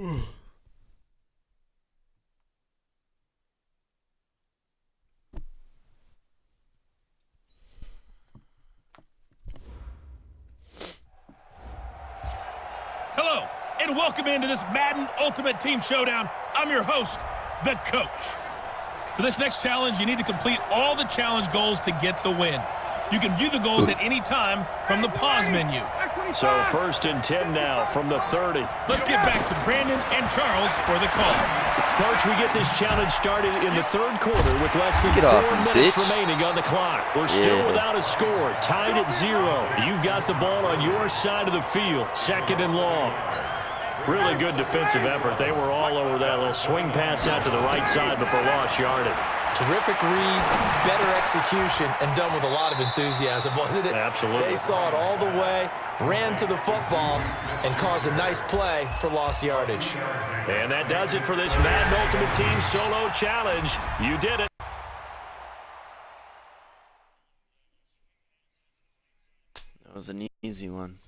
Hello, and welcome into this Madden Ultimate Team Showdown. I'm your host, the Coach. For this next challenge, you need to complete all the challenge goals to get the win. You can view the goals at any time from the pause menu. So 1st and 10 now from the 30. Let's get back to Brandon and Charles for the call. Coach, we get this challenge started in the 3rd quarter with less than 4 minutes remaining on the clock. We're still without a score, tied at 0. You've got the ball on your side of the field, 2nd and long. Really good defensive effort. They were all over that little swing pass out to the right side before lost yardage. Terrific read, better execution, and done with a lot of enthusiasm, wasn't it? Absolutely. They saw it all the way, ran to the football, and caused a nice play for lost yardage. And that does it for this Madden Ultimate Team Solo Challenge. You did it. That was an easy one.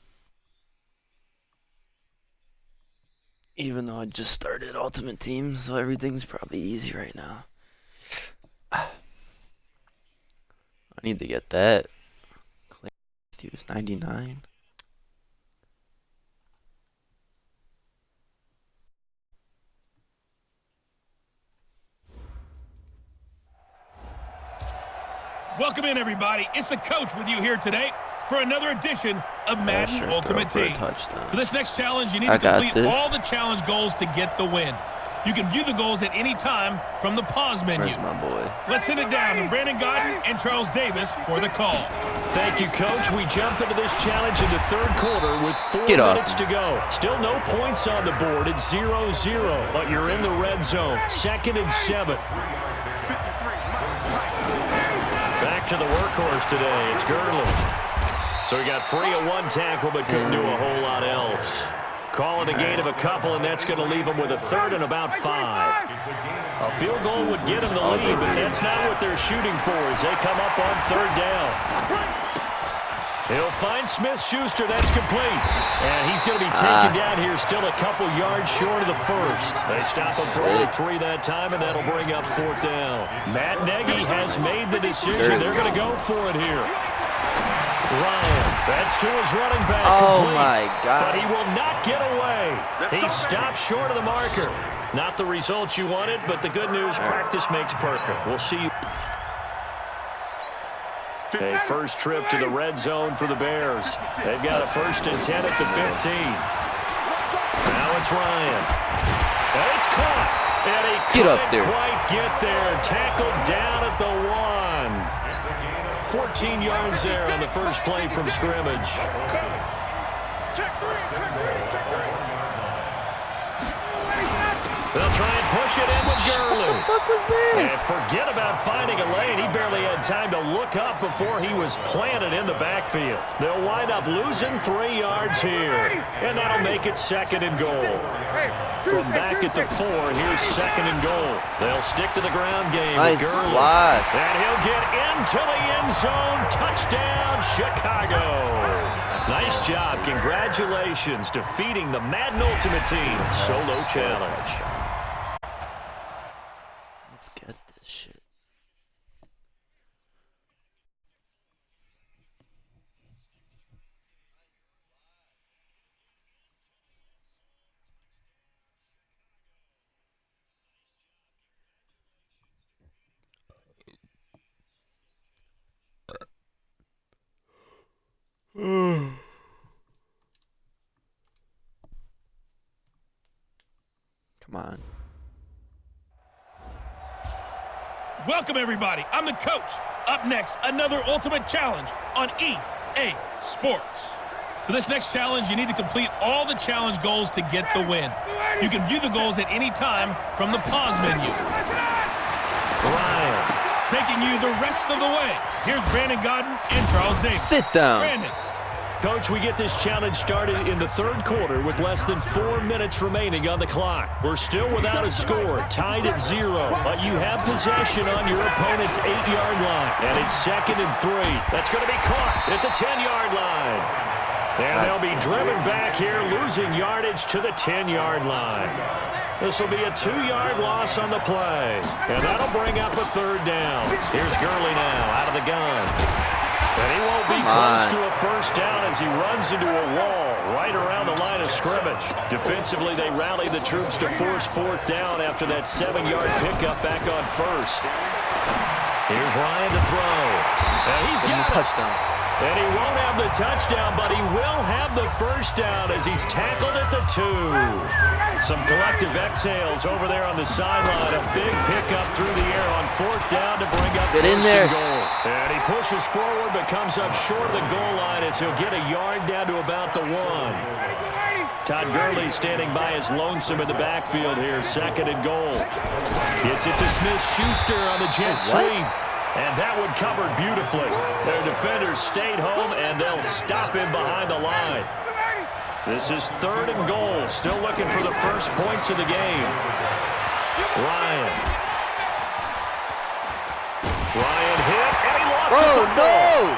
Even though I just started Ultimate Team, so everything's probably easy right now. I need to get that. Clay Matthews 99. Welcome in, everybody. It's the Coach with you here today for another edition of Madden Ultimate Team. For this next challenge, you need to complete all the challenge goals to get the win. You can view the goals at any time from the pause menu. Where's my boy? Let's send it down to Brandon Godden and Charles Davis for the call. Thank you, Coach. We jump into this challenge in the 3rd quarter with 4 minutes to go. Still no points on the board. It's 0-0, but you're in the red zone. 2nd and 7. Back to the workhorse today. It's Gurley. So he got free of 1 tackle, but couldn't do a whole lot else. Call it a gain of a couple, and that's going to leave them with a 3rd and about 5. A field goal would get them the lead, but that's not what they're shooting for as they come up on 3rd down. He'll find Smith-Schuster. That's complete. And he's going to be taken down here, still a couple yards short of the 1st. They stop him for only 3 that time, and that'll bring up 4th down. Matt Nagy has made the decision. They're going to go for it here. Ryan, that's to his running back. Oh, my God. But he will not get away. He stopped short of the marker. Not the results you wanted, but the good news, practice makes perfect. We'll see you. A first trip to the red zone for the Bears. They've got a 1st and 10 at the 15. Now it's Ryan. And it's caught. And he couldn't quite get there. Tackled down at the 1. 14 yards there on the first play from scrimmage. They'll try and push it in with Gurley. What the fuck was that? And forget about finding a lane. He barely had time to look up before he was planted in the backfield. They'll wind up losing 3 yards here. And that'll make it 2nd and goal. From back at the 4, here's 2nd and goal. They'll stick to the ground game with Gurley. And he'll get into the end zone. Touchdown, Chicago. Nice job. Congratulations, defeating the Madden Ultimate Team Solo Challenge. Let's get this shit. Come on. Welcome, everybody. I'm the Coach. Up next, another Ultimate Challenge on EA Sports. For this next challenge, you need to complete all the challenge goals to get the win. You can view the goals at any time from the pause menu. Ryan. Taking you the rest of the way. Here's Brandon Godden and Charles Davis. Sit down. Brandon. Coach, we get this challenge started in the 3rd quarter with less than 4 minutes remaining on the clock. We're still without a score, tied at 0, but you have possession on your opponent's 8-yard line, and it's 2nd and 3. That's going to be caught at the 10-yard line. And they'll be driven back here, losing yardage to the 10-yard line. This will be a 2-yard loss on the play. And that'll bring up a third down. Here's Gurley now out of the gun. And he won't be close to a first down as he runs into a wall right around the line of scrimmage. Defensively, they rallied the troops to force fourth down after that 7-yard pickup back on first. Here's Ryan to throw. And he's got a touchdown. And he won't have the touchdown, but he will have the first down as he's tackled at the 2. Some collective exhales over there on the sideline. A big pickup through the air on fourth down to bring up first and goal. And he pushes forward but comes up short of the goal line as he'll get a yard down to about the 1. Todd Gurley standing by as lonesome in the backfield here. Second and goal. It's to Smith-Schuster on the jet sweep. And that one covered beautifully. Their defenders stayed home, and they'll stop him behind the line. This is third and goal. Still looking for the first points of the game. Ryan hit, and he lost the football.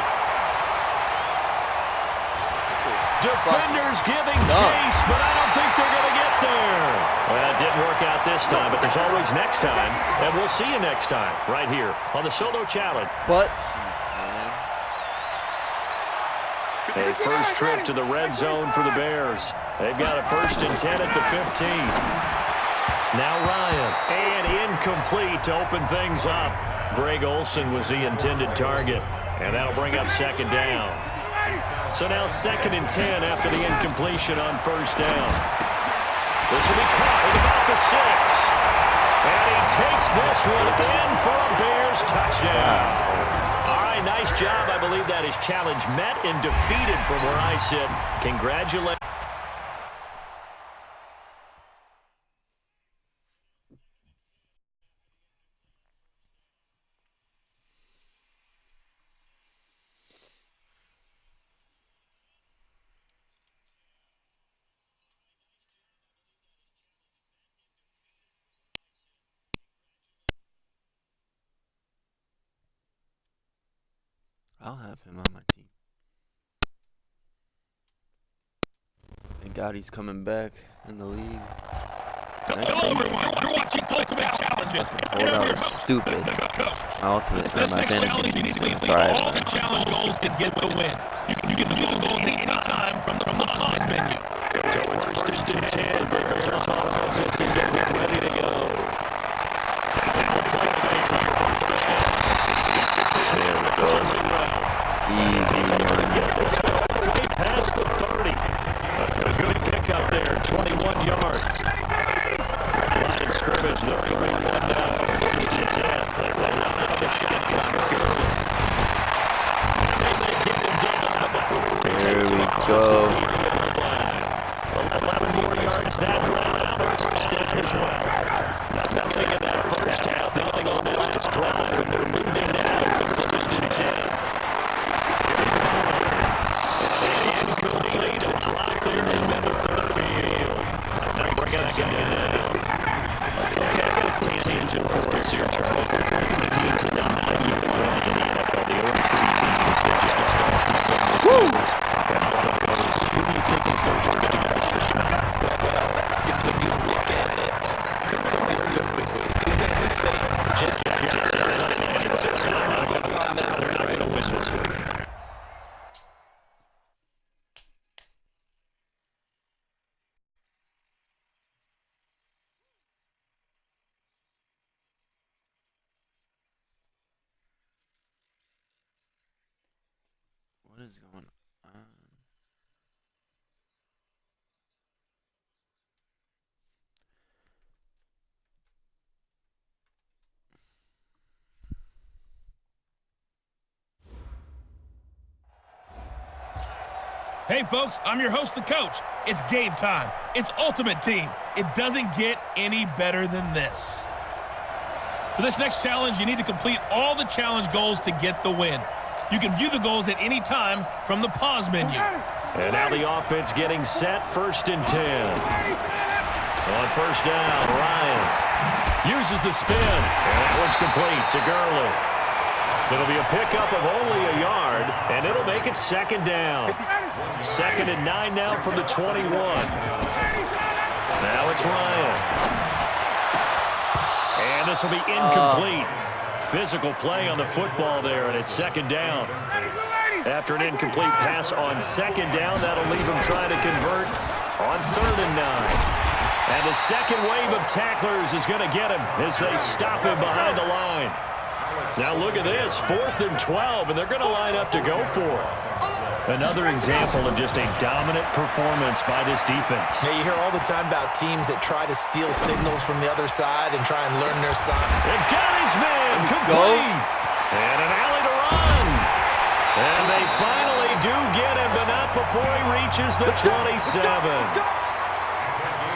Defenders giving chase, but I don't think they're going to get there. Well, it didn't work out this time, but there's always next time. And we'll see you next time right here on the Solo Challenge. But a first trip to the red zone for the Bears. They've got a 1st and 10 at the 15. Now Ryan, and incomplete to open things up. Greg Olsen was the intended target, and that'll bring up second down. So now 2nd and 10 after the incompletion on first down. This will be caught at about the 6. And he takes this one in for a Bears touchdown. All right, nice job. I believe that is challenge met and defeated from where I sit. Congratulations. I'll have him on my team. Thank God he's coming back in the league. Hello, everyone. You're watching Ultimate Challenges. Oh, that was stupid. My ultimate and my fantasy team is going to all the thrive. challenge goals to get the win. You can view the goals at any time from the pause menu. So it's 1st and 10. Bears are on offense. They're ready to go. Easy money. Way past the 30. A good pickup there, 21 yards. Line of scrimmage, the 31 now, 1st and 10. They run out of shotgun. Gurley. They get him down before There we go. 11 more yards that round. Their first down as well. Nothing in that first half. Nothing on that last drive. And they're moving now. 1st and 10. Incomplete. A drop there in the middle of the field. Now we're going to get down. Okay, I got 10 teams in force here, Charles. It's the teams that are not in the NFL. The only 3 teams that just got. Woo! Who do you think is the first to catch the shot? When you look at it, it's the same. They're not going to whistle for it. What is going on? Hey, folks, I'm your host, the coach. It's game time. It's Ultimate Team. It doesn't get any better than this. For this next challenge, you need to complete all the challenge goals to get the win. You can view the goals at any time from the pause menu. And now the offense getting set, 1st and 10. On first down, Ryan uses the spin, and that one's complete to Gurley. It'll be a pickup of only a yard, and it'll make it 2nd down. 2nd and 9 now from the 21. Now it's Ryan. And this will be incomplete. Physical play on the football there, and it's 2nd down. After an incomplete pass on 2nd down, that'll leave him trying to convert on 3rd and 9. And the second wave of tacklers is going to get him as they stop him behind the line. Now look at this, 4th and 12, and they're going to line up to go for it. Another example of just a dominant performance by this defense. Yeah, you hear all the time about teams that try to steal signals from the other side and try and learn their sign. It got his man, complete. And an alley to run. And they finally do get him, but not before he reaches the 27.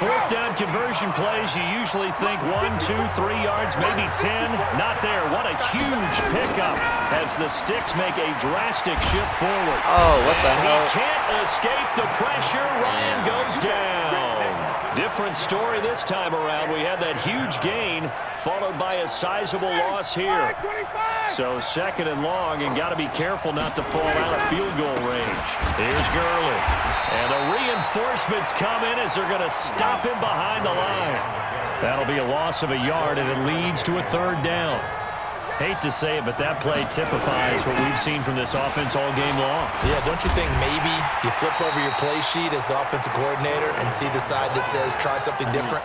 4th down conversion plays, you usually think 1, 2, 3 yards, maybe 10. Not there. What a huge pickup as the sticks make a drastic shift forward. Oh, what the hell? He can't escape the pressure. Ryan goes down. Different story this time around. We had that huge gain followed by a sizable loss here. So 2nd and long, and got to be careful not to fall out of field goal range. Here's Gurley. And the reinforcements come in as they're going to stop him behind the line. That'll be a loss of a yard, and it leads to a 3rd down. Hate to say it, but that play typifies what we've seen from this offense all game long. Yeah, don't you think maybe you flip over your play sheet as the offensive coordinator and see the side that says try something different?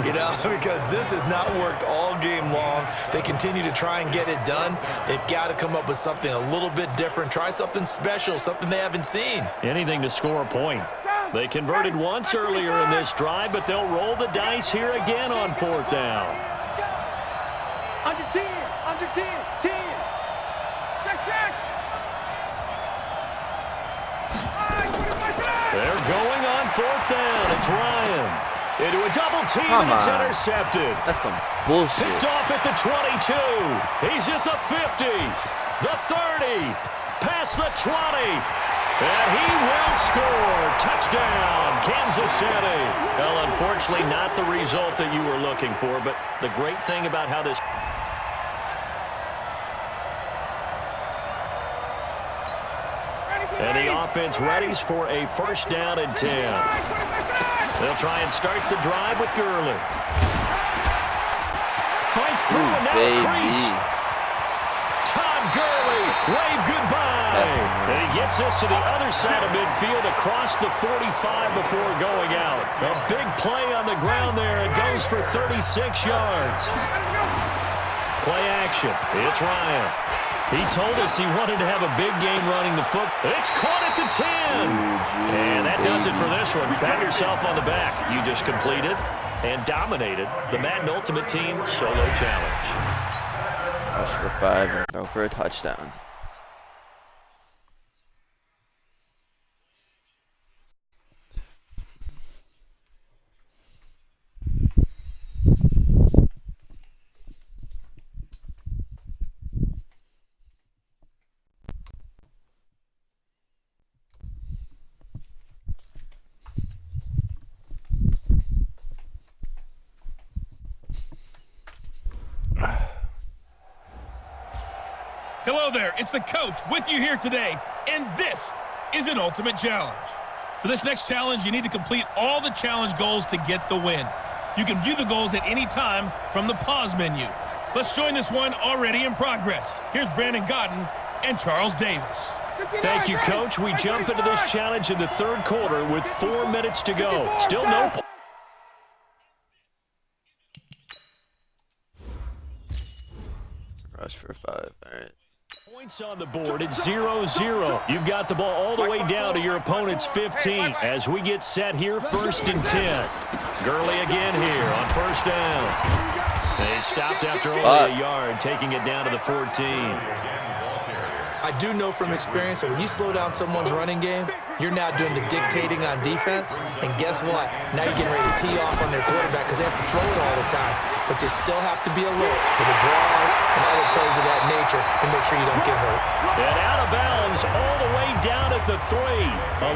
You know, because this has not worked all game long. They continue to try and get it done. They've got to come up with something a little bit different. Try something special, something they haven't seen. Anything to score a point. They converted once earlier in this drive, but they'll roll the dice here again on 4th down. Under 10, 10. Check. They're going on 4th down. It's Ryan. Into a double team, and it's intercepted. That's some bullshit. Picked off at the 22. He's at the 50. The 30. Past the 20. And he will score. Touchdown, Kansas City. Well, unfortunately, not the result that you were looking for, but the great thing about how this... And the offense readies for a 1st down and 10. They'll try and start the drive with Gurley. Fights through and now a crease. Todd Gurley, wave goodbye. And he gets us to the other side of midfield across the 45 before going out. A big play on the ground there. It goes for 36 yards. Play action. It's Ryan. He told us he wanted to have a big game running the foot. It's caught at the 10. And that does it for this one. Pat yourself on the back. You just completed and dominated the Madden Ultimate Team Solo Challenge. Rush for 5 and throw for a touchdown. Hello there, it's the coach with you here today, and this is an ultimate challenge. For this next challenge, you need to complete all the challenge goals to get the win. You can view the goals at any time from the pause menu. Let's join this one already in progress. Here's Brandon Godden and Charles Davis. Thank you, Coach. We jump into this challenge in the 3rd quarter with 4 minutes to go. Still no point. Rush for 5, all right. Points on the board at 0-0. You've got the ball all the way down to your opponent's 15 as we get set here 1st and 10. Gurley again here on 1st down. They stopped after only a yard, taking it down to the 14. I do know from experience that when you slow down someone's running game, you're now doing the dictating on defense. And guess what? Now you're getting ready to tee off on their quarterback because they have to throw it all the time. But you still have to be alert for the draws and other plays of that nature and make sure you don't get hurt. And out of bounds all the way down at the 3.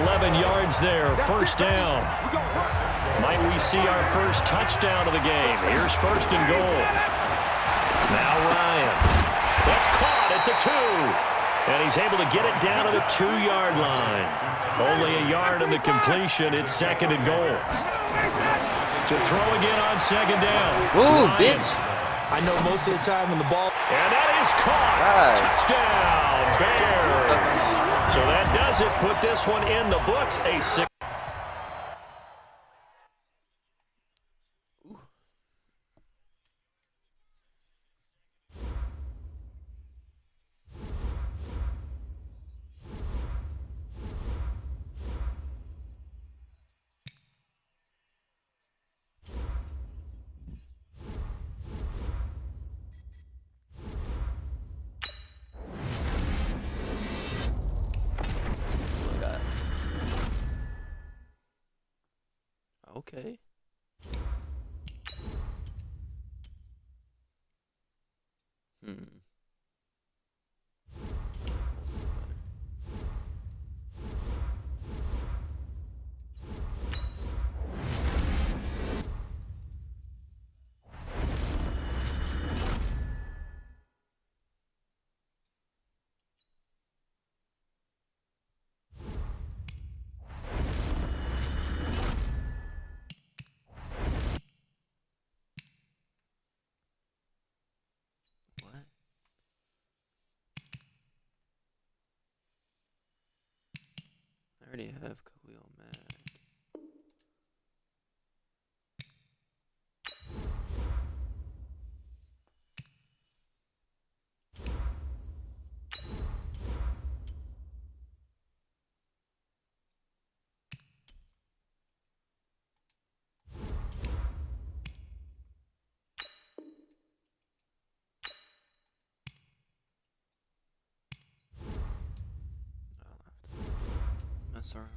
11 yards there, 1st down. Might we see our first touchdown of the game? Here's 1st and goal. Now Ryan. That's caught at the 2. And he's able to get it down to the 2-yard line. Only a yard in the completion. It's 2nd and goal. To throw again on 2nd down. Ooh, bitch. I know most of the time when the ball... And that is caught. Touchdown, Bears. So that does it. Put this one in the books. A 6. Okay. What? I already have Khalil Mack. I'll have to mess around.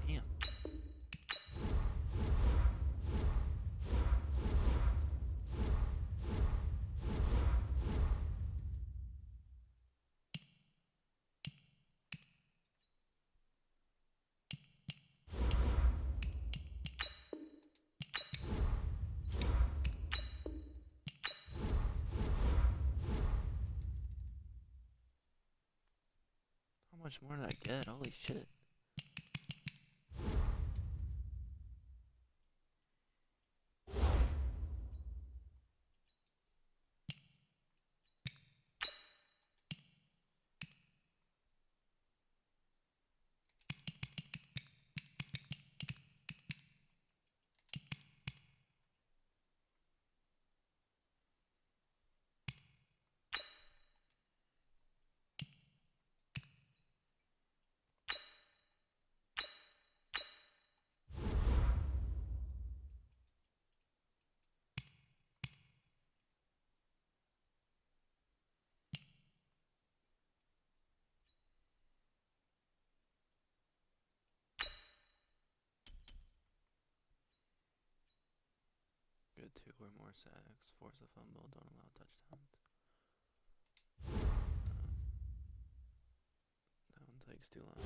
Damn. How much more did I get? Holy shit. Good 2 or more sacks. Force a fumble. Don't allow touchdowns. That one takes too long.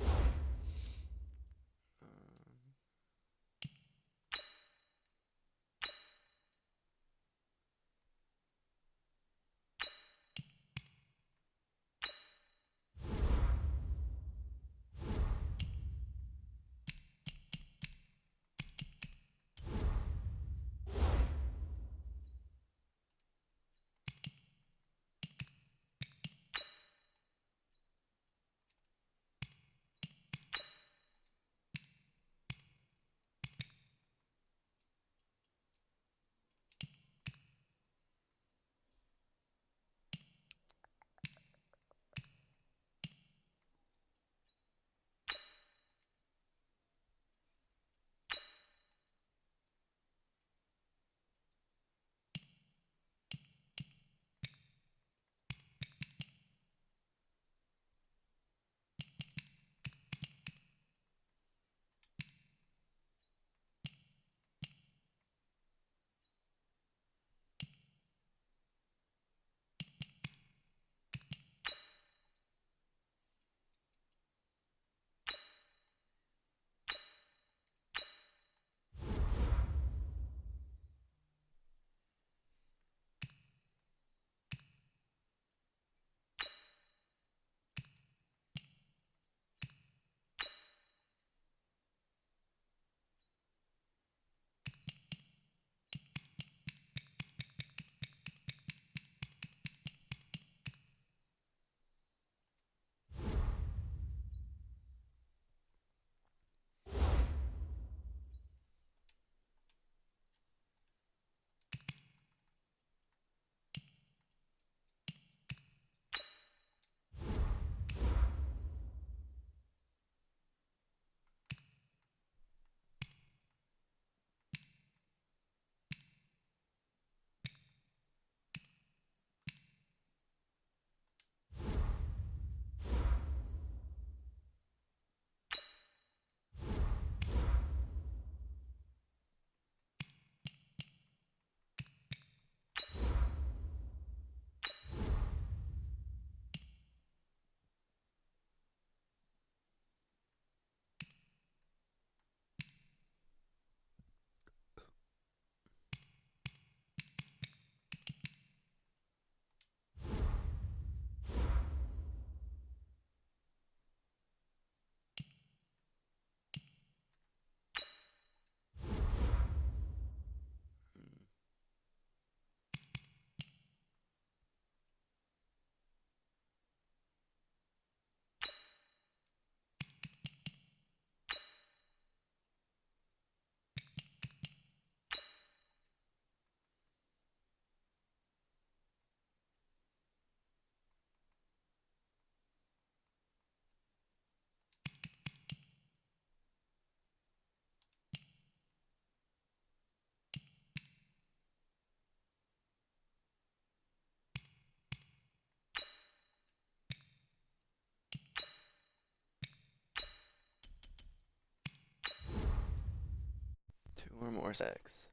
Or more sacks.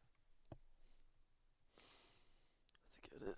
Let's get it.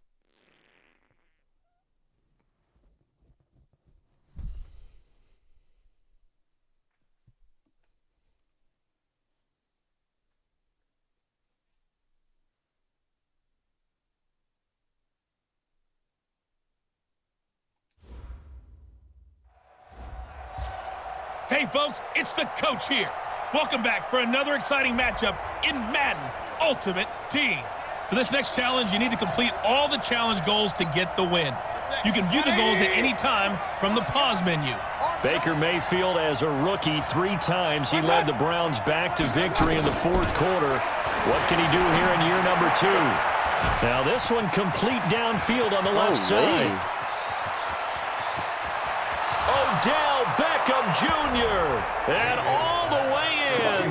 Hey, folks, it's the coach here. Welcome back for another exciting matchup in Madden Ultimate Team. For this next challenge, you need to complete all the challenge goals to get the win. You can view the goals at any time from the pause menu. Baker Mayfield, as a rookie, 3 times he led the Browns back to victory in the 4th quarter. What can he do here in year number 2? Now this one complete downfield on the left side. Odell Beckham Jr. And all the way in.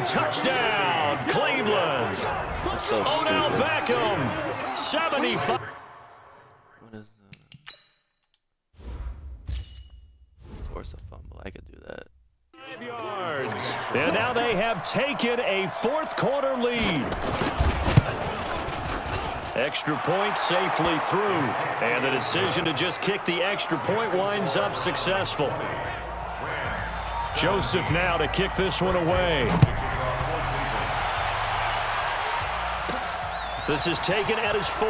Touchdown, Cleveland. So Odell stupid. Beckham, 75. What is force a fumble? I could do that. 5 yards. And now they have taken a 4th quarter lead. Extra point safely through. And the decision to just kick the extra point winds up successful. Joseph now to kick this one away. This is taken at his 4.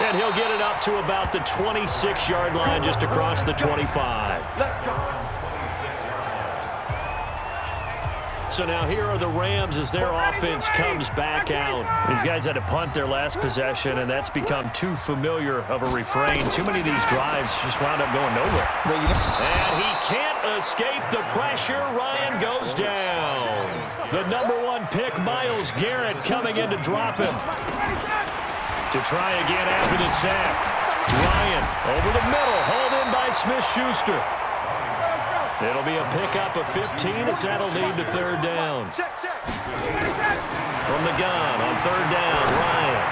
And he'll get it up to about the 26-yard line, just across the 25. Let's go. So now here are the Rams as their offense comes back out. These guys had to punt their last possession, and that's become too familiar of a refrain. Too many of these drives just wound up going nowhere. And he can't escape the pressure. Ryan goes down. The number 1 pick, Myles Garrett, coming in to drop him. To try again after the sack. Ryan over the middle, hauled in by Smith-Schuster. It'll be a pickup of 15 as that'll lead to 3rd down. From the gun on 3rd down, Ryan.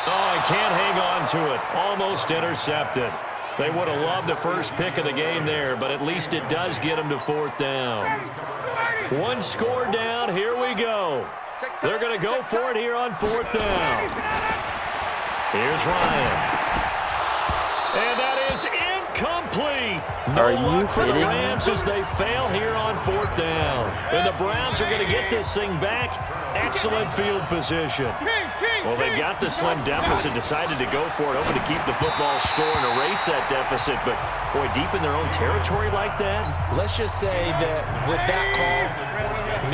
Oh, he can't hang on to it. Almost intercepted. They would have loved the first pick of the game there, but at least it does get them to 4th down. 1 score down. Here we go. They're going to go for it here on 4th down. Here's Ryan. And that is incomplete. Are you For the kidding me? Rams as they fail here on 4th down. And the Browns are going to get this thing back. Excellent field position. Well, they've got the slim deficit, decided to go for it, hoping to keep the football score and erase that deficit. But, boy, deep in their own territory like that. Let's just say that with that call,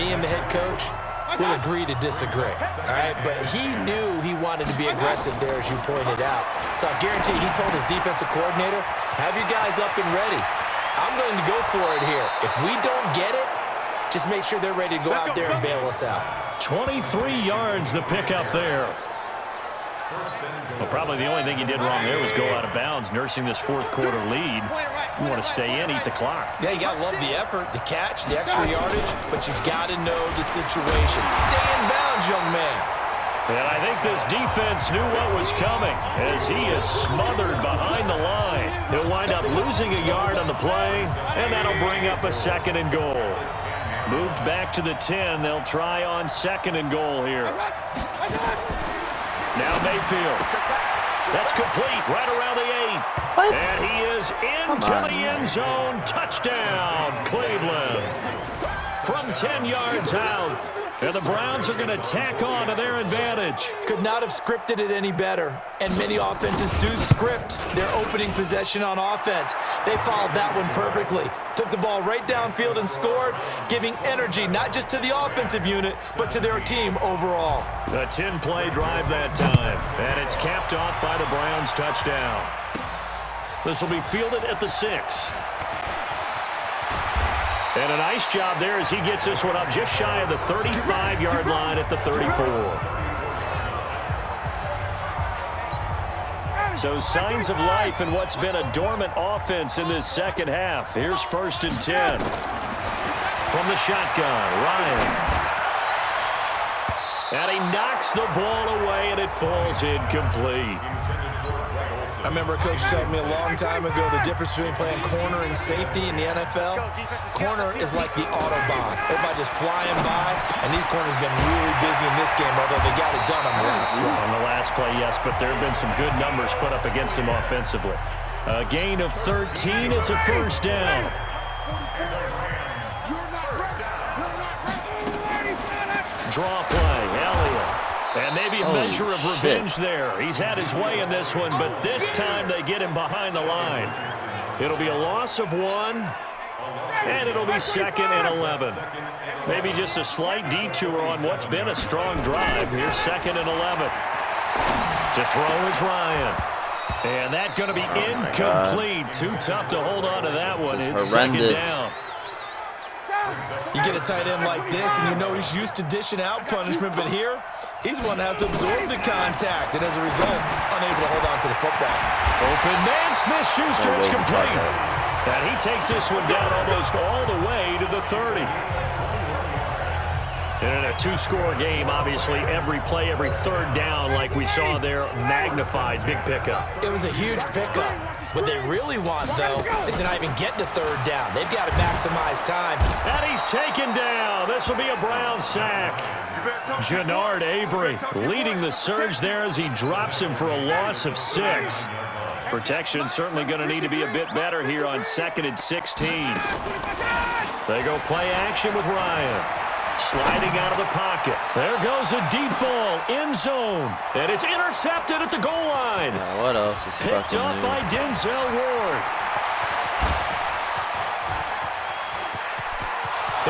me and the head coach will agree to disagree, all right? But he knew he wanted to be aggressive there, as you pointed out. So I guarantee he told his defensive coordinator, have your guys up and ready. I'm going to go for it here. If we don't get it, just make sure they're ready to go out there and bail us out. 23 yards the pickup there. Well, probably the only thing he did wrong there was go out of bounds, nursing this 4th quarter lead. You want to stay in, eat the clock. Yeah, you got to love the effort, the catch, the extra yardage, but you got to know the situation. Stay in bounds, young man. And I think this defense knew what was coming as he is smothered behind the line. He'll wind up losing a yard on the play, and that'll bring up a 2nd and goal. Moved back to the 10. They'll try on 2nd and goal here. Now Mayfield. That's complete right around the 8. What? And he is into the end zone. Touchdown, Cleveland. From 10 yards out. And the Browns are going to tack on to their advantage. Could not have scripted it any better. And many offenses do script their opening possession on offense. They followed that one perfectly. Took the ball right downfield and scored, giving energy not just to the offensive unit, but to their team overall. A 10-play drive that time. And it's capped off by the Browns touchdown. This will be fielded at the 6. And a nice job there as he gets this one up just shy of the 35-yard line at the 34. So signs of life in what's been a dormant offense in this second half. Here's 1st and 10. From the shotgun, Ryan. And he knocks the ball away, and it falls incomplete. I remember a coach telling me a long time ago the difference between playing corner and safety in the NFL. Corner is like the Autobahn. Everybody just flying by, and these corners have been really busy in this game, although they got it done on the last play. On the last play, yes, but there have been some good numbers put up against him offensively. A gain of 13. It's a first down. Draw play, Elliott. And maybe a measure of revenge there. He's had his way in this one, but this time they get him behind the line. It'll be a loss of 1, and it'll be 2nd and 11. Maybe just a slight detour on what's been a strong drive. Here's 2nd and 11. To throw is Ryan. And that's going to be incomplete. Too tough to hold on to that one. It's horrendous. 2nd down. You get a tight end like this, and you know he's used to dishing out punishment, but here, he's the one that has to absorb the contact, and as a result, unable to hold on to the football. Open man, Smith-Schuster, it's complete. And he takes this one down almost all the way to the 30. And in a two-score game, obviously, every play, every third down, like we saw there, magnified, big pickup. It was a huge pickup. What they really want, though, is to not even get to third down. They've got to maximize time. And he's taken down. This will be a Brown sack. Jannard Avery leading the surge there as he drops him for a loss of 6. Protection certainly going to need to be a bit better here on 2nd and 16. They go play action with Ryan. Sliding out of the pocket. There goes a deep ball, end zone. And it's intercepted at the goal line. Yeah, what else is picked up by Denzel Ward.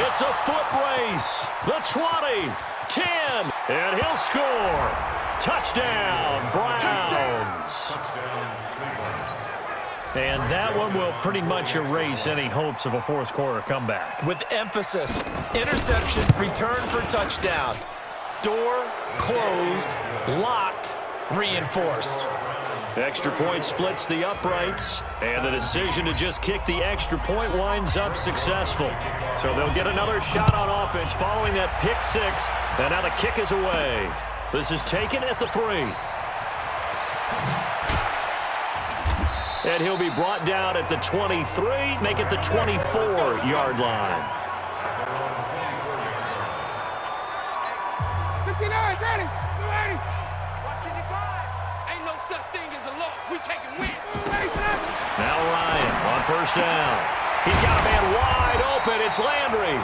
It's a foot race. The 20, 10, and he'll score. Touchdown, Browns. And that one will pretty much erase any hopes of a fourth quarter comeback. With emphasis, interception, return for touchdown. Door closed, locked, reinforced. Extra point splits the uprights, and the decision to just kick the extra point winds up successful. So they'll get another shot on offense following that pick 6, and now the kick is away. This is taken at the 3. And he'll be brought down at the 23, make it the 24-yard line. 59, ready, ready. Watching the guy. Ain't no such thing as a loss. We taking wins. Now Ryan on first down. He's got a man wide open. It's Landry.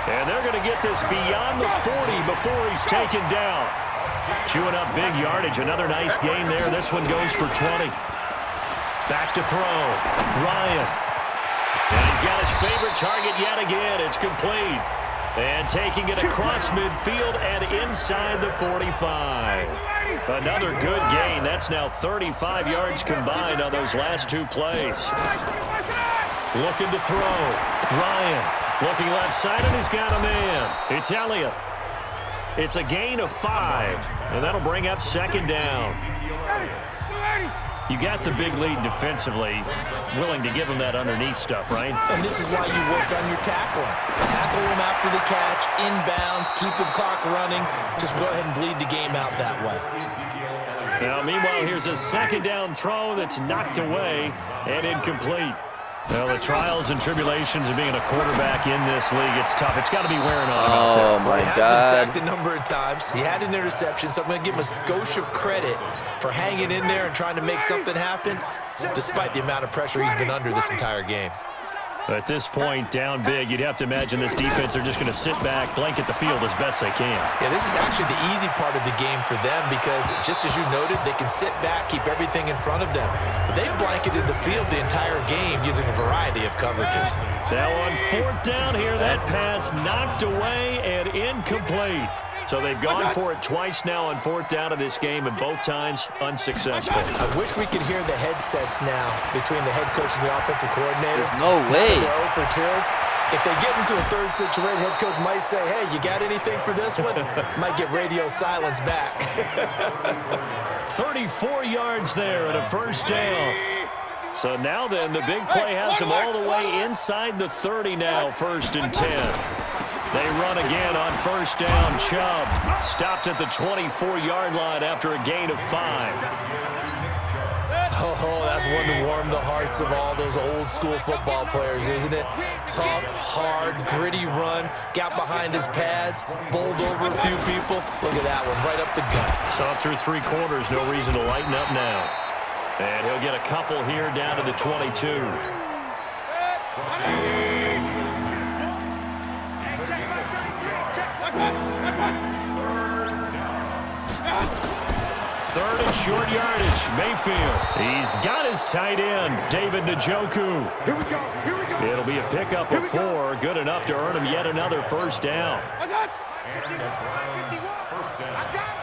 And they're going to get this beyond the 40 before he's taken down. Chewing up big yardage. Another nice gain there. This one goes for 20. Back to throw. Ryan. And he's got his favorite target yet again. It's complete. And taking it across midfield and inside the 45. Another good gain. That's now 35 yards combined on those last 2 plays. Looking to throw. Ryan looking left side, and he's got a man. It's Elliott. It's a gain of 5, and that'll bring up 2nd down. You got the big lead defensively, willing to give them that underneath stuff, right? And this is why you work on your tackling. Tackle them after the catch, inbounds, keep the clock running. Just go ahead and bleed the game out that way. Now, meanwhile, here's a 2nd down throw that's knocked away and incomplete. Well, the trials and tribulations of being a quarterback in this league, it's tough. It's got to be wearing on him out there. Oh, my God. He has been sacked a number of times. He had an interception, so I'm going to give him a skosh of credit for hanging in there and trying to make something happen, despite the amount of pressure he's been under this entire game. At this point, down big, you'd have to imagine this defense, they're just going to sit back, blanket the field as best they can. Yeah, this is actually the easy part of the game for them because, just as you noted, they can sit back, keep everything in front of them. But they've blanketed the field the entire game using a variety of coverages. Now on 4th down here, that pass knocked away and incomplete. So they've gone for it twice now on 4th down of this game, and both times unsuccessful. I wish we could hear the headsets now between the head coach and the offensive coordinator. There's no way. They're 0 for 2. If they get into a third situation, head coach might say, hey, you got anything for this one? Might get radio silence back. 34 yards there at a first down. So now then, the big play has them all the way inside the 30 now, 1st and 10. They run again on first down. Chubb stopped at the 24-yard line after a gain of 5. Oh, that's one to warm the hearts of all those old school football players, isn't it? Tough, hard, gritty run, got behind his pads, bowled over a few people. Look at that one, right up the gut. Saw through 3 quarters, no reason to lighten up now. And he'll get a couple here down to the 22. Third and short yardage. Mayfield. He's got his tight end, David Njoku. Here we go. Here we go. It'll be a pickup of 4. Good enough to earn him yet another first down. I got it. First down. I got it.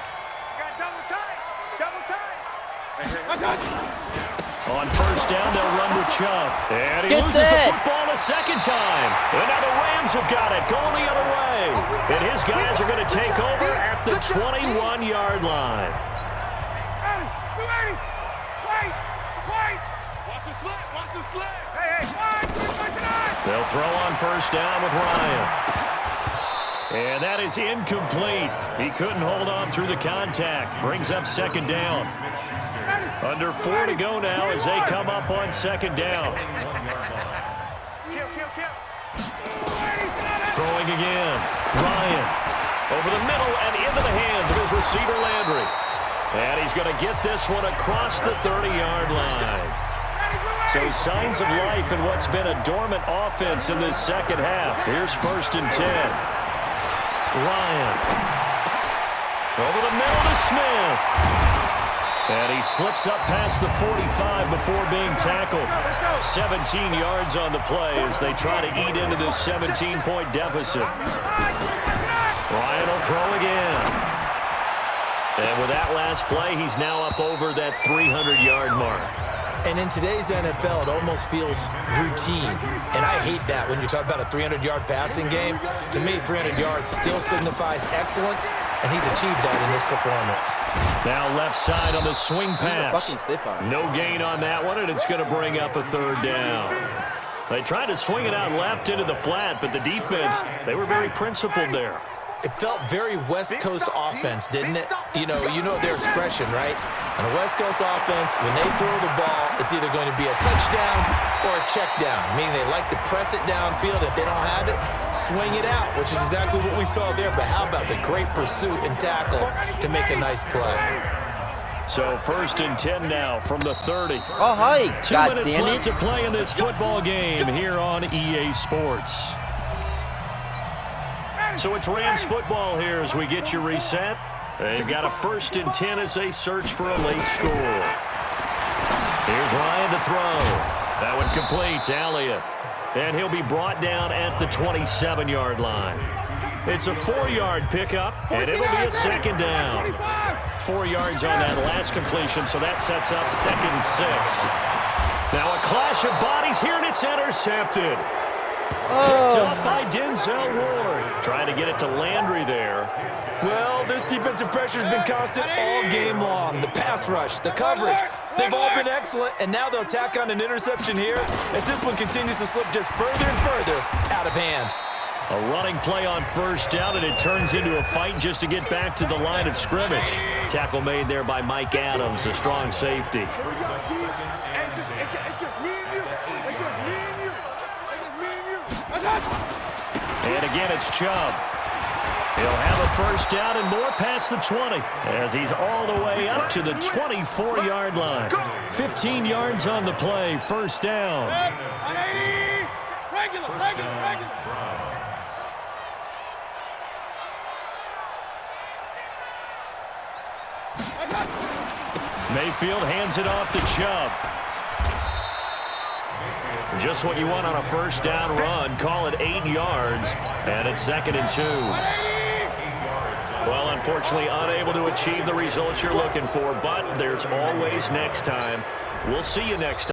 Got double time. Double time. I got it. On first down, they'll run with Chubb. And he Get loses that. the football a second time. And now the Rams have got it, going the other way. And his guys are going to take over at the 21-yard line. Wait. Watch the sled. Watch the sled. Hey. They'll throw on first down with Ryan. And that is incomplete. He couldn't hold on through the contact. Brings up second down. Under 4 to go now as they come up on second down. Kill. Throwing again. Ryan over the middle and into the hands of his receiver Landry. And he's going to get this one across the 30-yard line. So signs of life in what's been a dormant offense in this second half. Here's first and 10. Ryan over the middle to Smith. And he slips up past the 45 before being tackled. 17 yards on the play as they try to eat into this 17-point deficit. Ryan will throw again. And with that last play, he's now up over that 300-yard mark. And in today's NFL, it almost feels routine. And I hate that when you talk about a 300-yard passing game. To me, 300 yards still signifies excellence, and he's achieved that in this performance. Now left side on the swing pass. fucking stiff arm. No gain on that one, and it's going to bring up a third down. They tried to swing it out left into the flat, but the defense, they were very principled there. It felt very West Coast offense, didn't it? You know their expression, right? On a West Coast offense, when they throw the ball, it's either going to be a touchdown or a check down, meaning they like to press it downfield. If they don't have it, swing it out, which is exactly what we saw there. But how about the great pursuit and tackle to make a nice play? So first and 10 now from the 30. Oh, hi. 2 God minutes damn left it. to play in this football game here on EA Sports. So it's Rams football here as we get you reset. They've got a first and 10 as they search for a late score. Here's Ryan to throw. That one complete to Elliott. And he'll be brought down at the 27-yard line. It's a 4-yard pickup, and it'll be a second down. 4 yards on that last completion, so that sets up second and 6. Now a clash of bodies here, and it's intercepted. Picked up by Denzel Ward. Trying to get it to Landry there. Well, this defensive pressure has been constant all game long. The pass rush, the coverage, they've all been excellent, and now they'll tack on an interception here as this one continues to slip just further and further out of hand. A running play on first down, and it turns into a fight just to get back to the line of scrimmage. Tackle made there by Mike Adams, a strong safety. It's just me and you. It's just me and you. It's just me and you. And again, it's Chubb. He'll have a first down and more past the 20 as he's all the way up to the 24-yard line. 15 yards on the play, first down. Regular. Mayfield hands it off to Chubb. Just what you want on a first down run. Call it 8 yards, and it's second and 2. Well, unfortunately, unable to achieve the results you're looking for, but there's always next time. We'll see you next time.